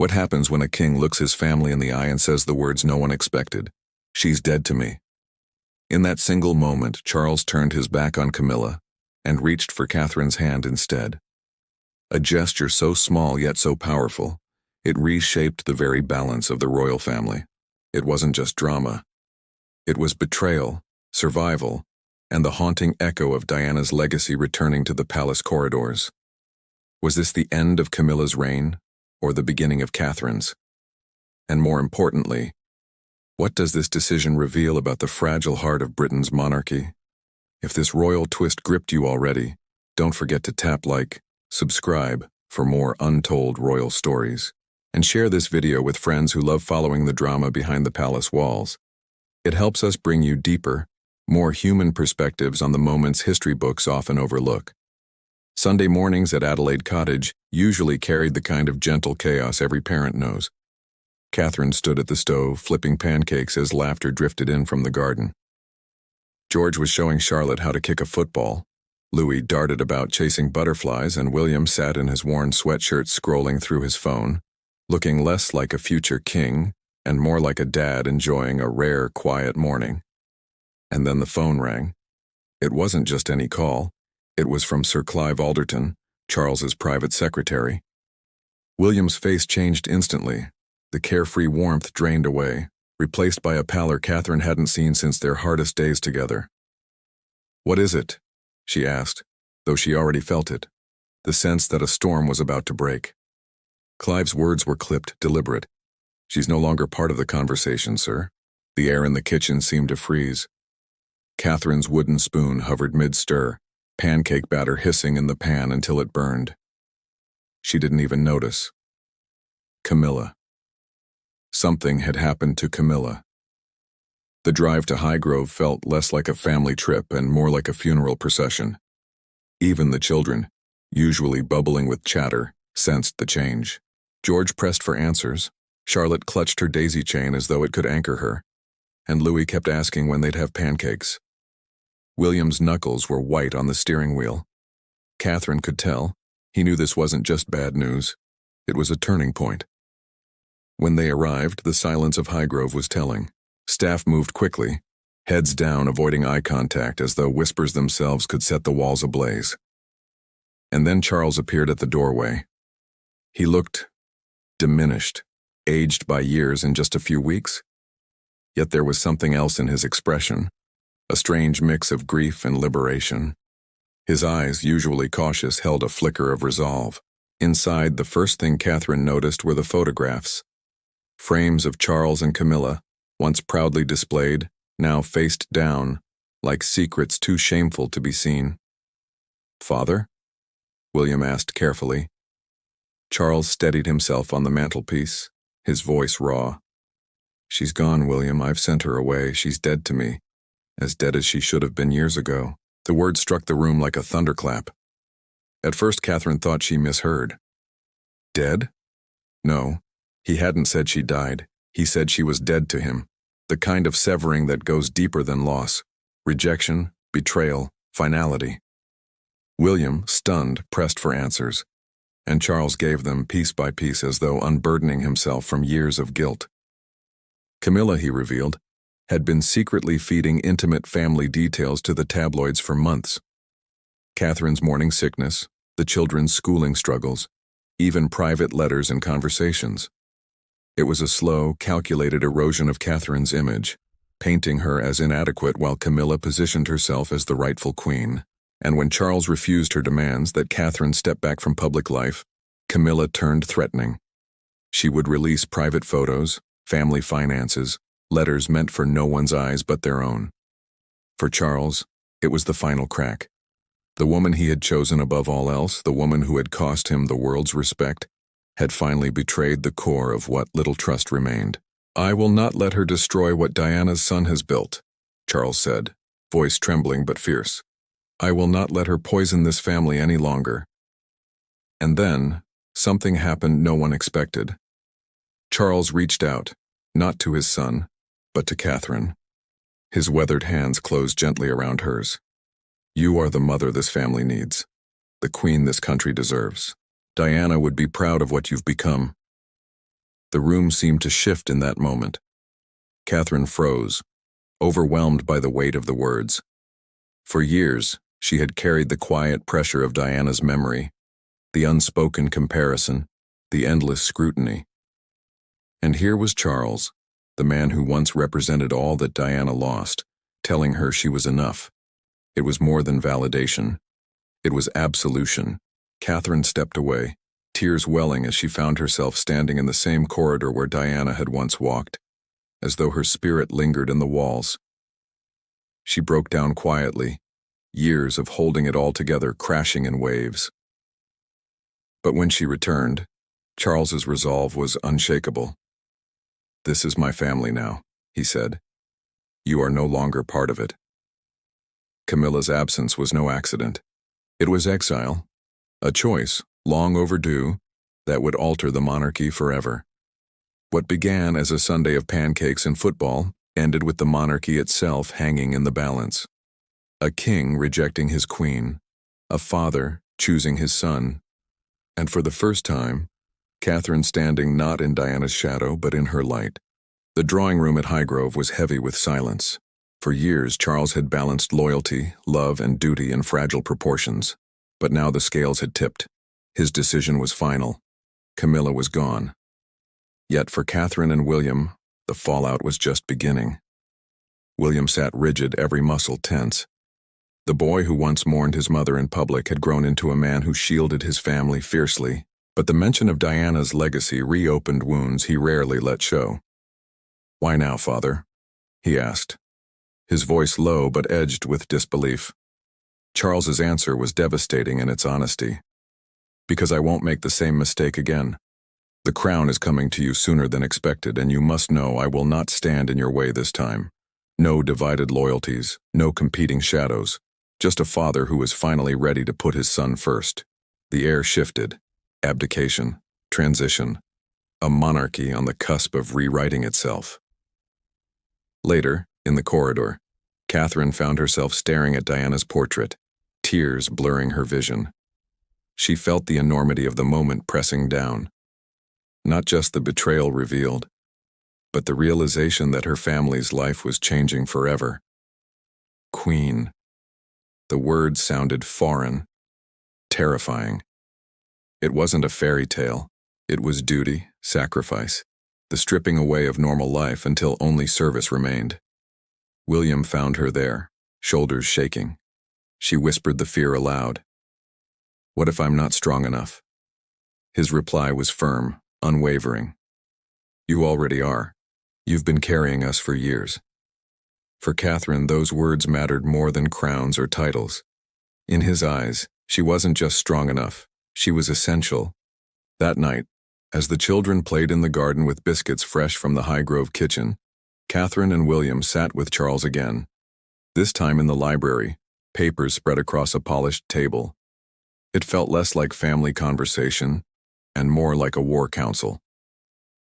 What happens when a king looks his family in the eye and says the words no one expected? She's dead to me. In that single moment, Charles turned his back on Camilla and reached for Catherine's hand instead. A gesture so small yet so powerful, it reshaped the very balance of the royal family. It wasn't just drama. It was betrayal, survival, and the haunting echo of Diana's legacy returning to the palace corridors. Was this the end of Camilla's reign, or the beginning of Catherine's? And more importantly, what does this decision reveal about the fragile heart of Britain's monarchy? If this royal twist gripped you already, don't forget to tap like, subscribe for more untold royal stories, and share this video with friends who love following the drama behind the palace walls. It helps us bring you deeper, more human perspectives on the moments history books often overlook. Sunday mornings at Adelaide Cottage usually carried the kind of gentle chaos every parent knows. Catherine stood at the stove, flipping pancakes as laughter drifted in from the garden. George was showing Charlotte how to kick a football. Louis darted about chasing butterflies, and William sat in his worn sweatshirt scrolling through his phone, looking less like a future king and more like a dad enjoying a rare, quiet morning. And then the phone rang. It wasn't just any call. It was from Sir Clive Alderton, Charles's private secretary. William's face changed instantly. The carefree warmth drained away, replaced by a pallor Catherine hadn't seen since their hardest days together. "What is it?" she asked, though she already felt it, the sense that a storm was about to break. Clive's words were clipped, deliberate. "She's no longer part of the conversation, sir." The air in the kitchen seemed to freeze. Catherine's wooden spoon hovered mid-stir, pancake batter hissing in the pan until it burned. She didn't even notice. Camilla. Something had happened to Camilla. The drive to Highgrove felt less like a family trip and more like a funeral procession. Even the children, usually bubbling with chatter, sensed the change. George pressed for answers. Charlotte clutched her daisy chain as though it could anchor her, and Louis kept asking when they'd have pancakes. William's knuckles were white on the steering wheel. Catherine could tell. He knew this wasn't just bad news. It was a turning point. When they arrived, the silence of Highgrove was telling. Staff moved quickly, heads down, avoiding eye contact as though whispers themselves could set the walls ablaze. And then Charles appeared at the doorway. He looked diminished, aged by years in just a few weeks. Yet there was something else in his expression, a strange mix of grief and liberation. His eyes, usually cautious, held a flicker of resolve. Inside, the first thing Catherine noticed were the photographs. Frames of Charles and Camilla, once proudly displayed, now faced down, like secrets too shameful to be seen. "Father?" William asked carefully. Charles steadied himself on the mantelpiece, his voice raw. "She's gone, William. I've sent her away. She's dead to me. As dead as she should have been years ago." The word struck the room like a thunderclap. At first, Catherine thought she misheard. Dead? No, he hadn't said she died. He said she was dead to him. The kind of severing that goes deeper than loss. Rejection, betrayal, finality. William, stunned, pressed for answers, and Charles gave them piece by piece as though unburdening himself from years of guilt. Camilla, he revealed, had been secretly feeding intimate family details to the tabloids for months. Catherine's morning sickness, the children's schooling struggles, even private letters and conversations. It was a slow, calculated erosion of Catherine's image, painting her as inadequate while Camilla positioned herself as the rightful queen. And when Charles refused her demands that Catherine step back from public life, Camilla turned threatening. She would release private photos, family finances, letters meant for no one's eyes but their own. For Charles, it was the final crack. The woman he had chosen above all else, the woman who had cost him the world's respect, had finally betrayed the core of what little trust remained. "I will not let her destroy what Diana's son has built," Charles said, voice trembling but fierce. "I will not let her poison this family any longer." And then, something happened no one expected. Charles reached out, not to his son, but to Catherine. His weathered hands closed gently around hers. "You are the mother this family needs, the queen this country deserves. Diana would be proud of what you've become." The room seemed to shift in that moment. Catherine froze, overwhelmed by the weight of the words. For years, she had carried the quiet pressure of Diana's memory, the unspoken comparison, the endless scrutiny. And here was Charles, the man who once represented all that Diana lost, telling her she was enough. It was more than validation. It was absolution. Catherine stepped away, tears welling as she found herself standing in the same corridor where Diana had once walked, as though her spirit lingered in the walls. She broke down quietly, years of holding it all together crashing in waves. But when she returned, Charles's resolve was unshakable. "This is my family now," he said. "You are no longer part of it." Camilla's absence was no accident. It was exile, a choice, long overdue, that would alter the monarchy forever. What began as a Sunday of pancakes and football ended with the monarchy itself hanging in the balance. A king rejecting his queen, a father choosing his son, and for the first time, Catherine standing not in Diana's shadow but in her light. The drawing room at Highgrove was heavy with silence. For years, Charles had balanced loyalty, love, and duty in fragile proportions. But now the scales had tipped. His decision was final. Camilla was gone. Yet for Catherine and William, the fallout was just beginning. William sat rigid, every muscle tense. The boy who once mourned his mother in public had grown into a man who shielded his family fiercely, but the mention of Diana's legacy reopened wounds he rarely let show. "Why now, father?" he asked, his voice low but edged with disbelief. Charles's answer was devastating in its honesty. "Because I won't make the same mistake again. The crown is coming to you sooner than expected, and you must know I will not stand in your way this time. No divided loyalties, no competing shadows, just a father who was finally ready to put his son first." The air shifted. Abdication, transition, a monarchy on the cusp of rewriting itself. Later, in the corridor, Catherine found herself staring at Diana's portrait, tears blurring her vision. She felt the enormity of the moment pressing down. Not just the betrayal revealed, but the realization that her family's life was changing forever. Queen. The word sounded foreign, terrifying. It wasn't a fairy tale. It was duty, sacrifice, the stripping away of normal life until only service remained. William found her there, shoulders shaking. She whispered the fear aloud. "What if I'm not strong enough?" His reply was firm, unwavering. "You already are. You've been carrying us for years." For Catherine, those words mattered more than crowns or titles. In his eyes, she wasn't just strong enough, she was essential. That night, as the children played in the garden with biscuits fresh from the Highgrove kitchen, Catherine and William sat with Charles again. This time in the library, papers spread across a polished table. It felt less like family conversation and more like a war council.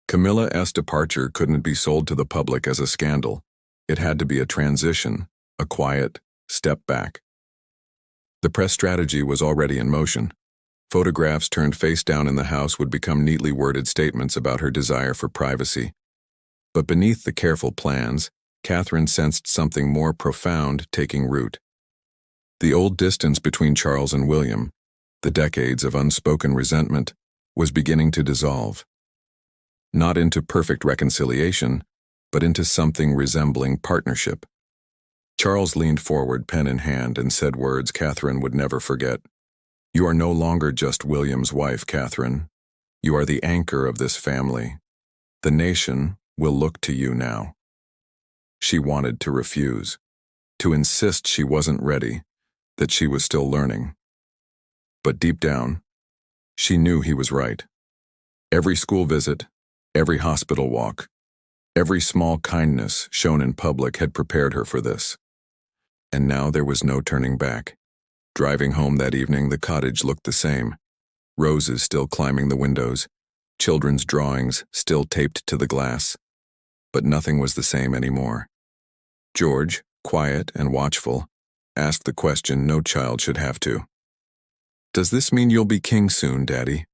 Camilla's departure couldn't be sold to the public as a scandal. It had to be a transition, a quiet step back. The press strategy was already in motion. Photographs turned face down in the house would become neatly worded statements about her desire for privacy. But beneath the careful plans, Catherine sensed something more profound taking root. The old distance between Charles and William, the decades of unspoken resentment, was beginning to dissolve. Not into perfect reconciliation, but into something resembling partnership. Charles leaned forward, pen in hand, and said words Catherine would never forget. "You are no longer just William's wife, Catherine. You are the anchor of this family. The nation will look to you now." She wanted to refuse, to insist she wasn't ready, that she was still learning. But deep down, she knew he was right. Every school visit, every hospital walk, every small kindness shown in public had prepared her for this. And now there was no turning back. Driving home that evening, the cottage looked the same. Roses still climbing the windows, children's drawings still taped to the glass. But nothing was the same anymore. George, quiet and watchful, asked the question no child should have to. "Does this mean you'll be king soon, Daddy?"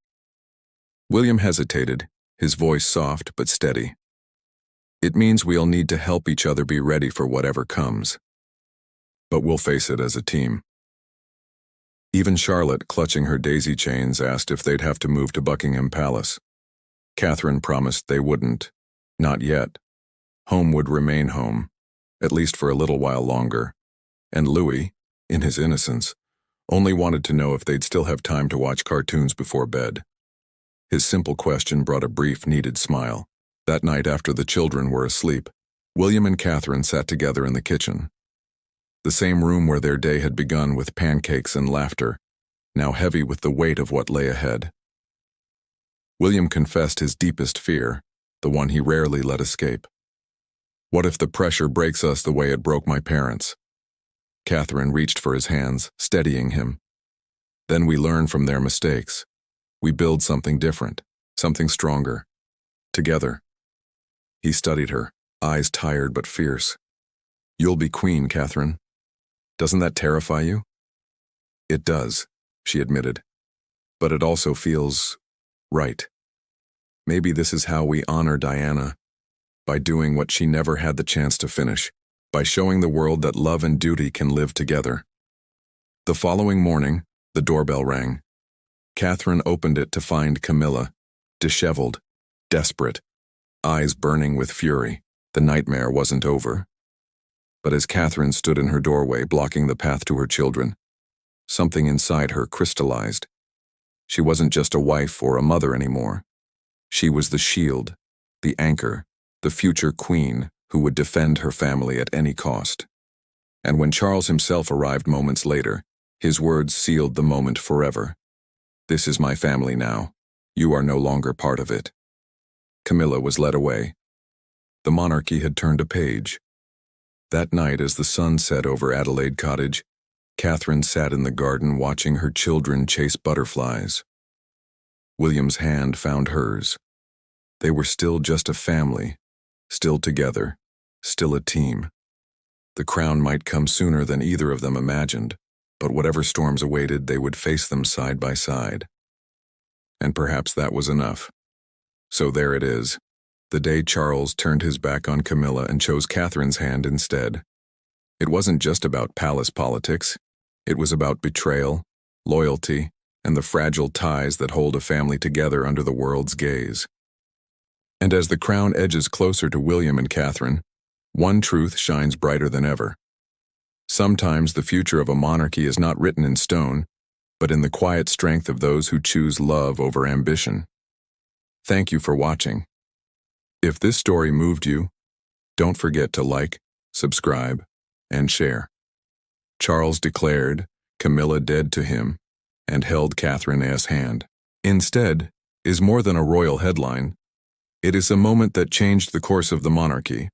William hesitated, his voice soft but steady. "It means we'll need to help each other be ready for whatever comes. But we'll face it as a team." Even Charlotte, clutching her daisy chains, asked if they'd have to move to Buckingham Palace. Catherine promised they wouldn't. Not yet. Home would remain home, at least for a little while longer. And Louis, in his innocence, only wanted to know if they'd still have time to watch cartoons before bed. His simple question brought a brief, needed smile. That night, after the children were asleep, William and Catherine sat together in the kitchen. The same room where their day had begun with pancakes and laughter, now heavy with the weight of what lay ahead. William confessed his deepest fear, the one he rarely let escape. "What if the pressure breaks us the way it broke my parents?" Catherine reached for his hands, steadying him. "Then we learn from their mistakes. We build something different, something stronger. Together." He studied her, eyes tired but fierce. "You'll be queen, Catherine. Doesn't that terrify you?" "It does," she admitted. "But it also feels right. Maybe this is how we honor Diana, by doing what she never had the chance to finish, by showing the world that love and duty can live together." The following morning, the doorbell rang. Catherine opened it to find Camilla, disheveled, desperate, eyes burning with fury. The nightmare wasn't over. But as Catherine stood in her doorway, blocking the path to her children, something inside her crystallized. She wasn't just a wife or a mother anymore. She was the shield, the anchor, the future queen who would defend her family at any cost. And when Charles himself arrived moments later, his words sealed the moment forever. "This is my family now. You are no longer part of it." Camilla was led away. The monarchy had turned a page. That night, as the sun set over Adelaide Cottage, Catherine sat in the garden watching her children chase butterflies. William's hand found hers. They were still just a family, still together, still a team. The crown might come sooner than either of them imagined, but whatever storms awaited, they would face them side by side. And perhaps that was enough. So there it is, the day Charles turned his back on Camilla and chose Catherine's hand instead. It wasn't just about palace politics. It was about betrayal, loyalty, and the fragile ties that hold a family together under the world's gaze. And as the crown edges closer to William and Catherine, one truth shines brighter than ever. Sometimes the future of a monarchy is not written in stone, but in the quiet strength of those who choose love over ambition. Thank you for watching. If this story moved you, don't forget to like, subscribe, and share. Charles declared Camilla dead to him and held Catherine's hand. Instead, is more than a royal headline. It is a moment that changed the course of the monarchy.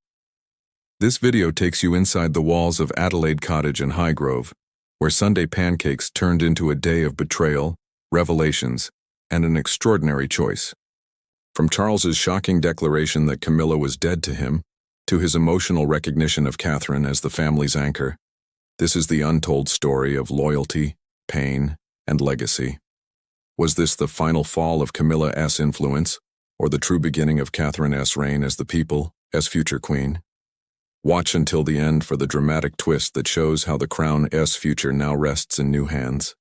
This video takes you inside the walls of Adelaide Cottage in Highgrove, where Sunday pancakes turned into a day of betrayal, revelations, and an extraordinary choice. From Charles's shocking declaration that Camilla was dead to him, to his emotional recognition of Catherine as the family's anchor, this is the untold story of loyalty, pain, and legacy. Was this the final fall of Camilla's influence, or the true beginning of Catherine's reign as the people, as future queen? Watch until the end for the dramatic twist that shows how the crown's future now rests in new hands.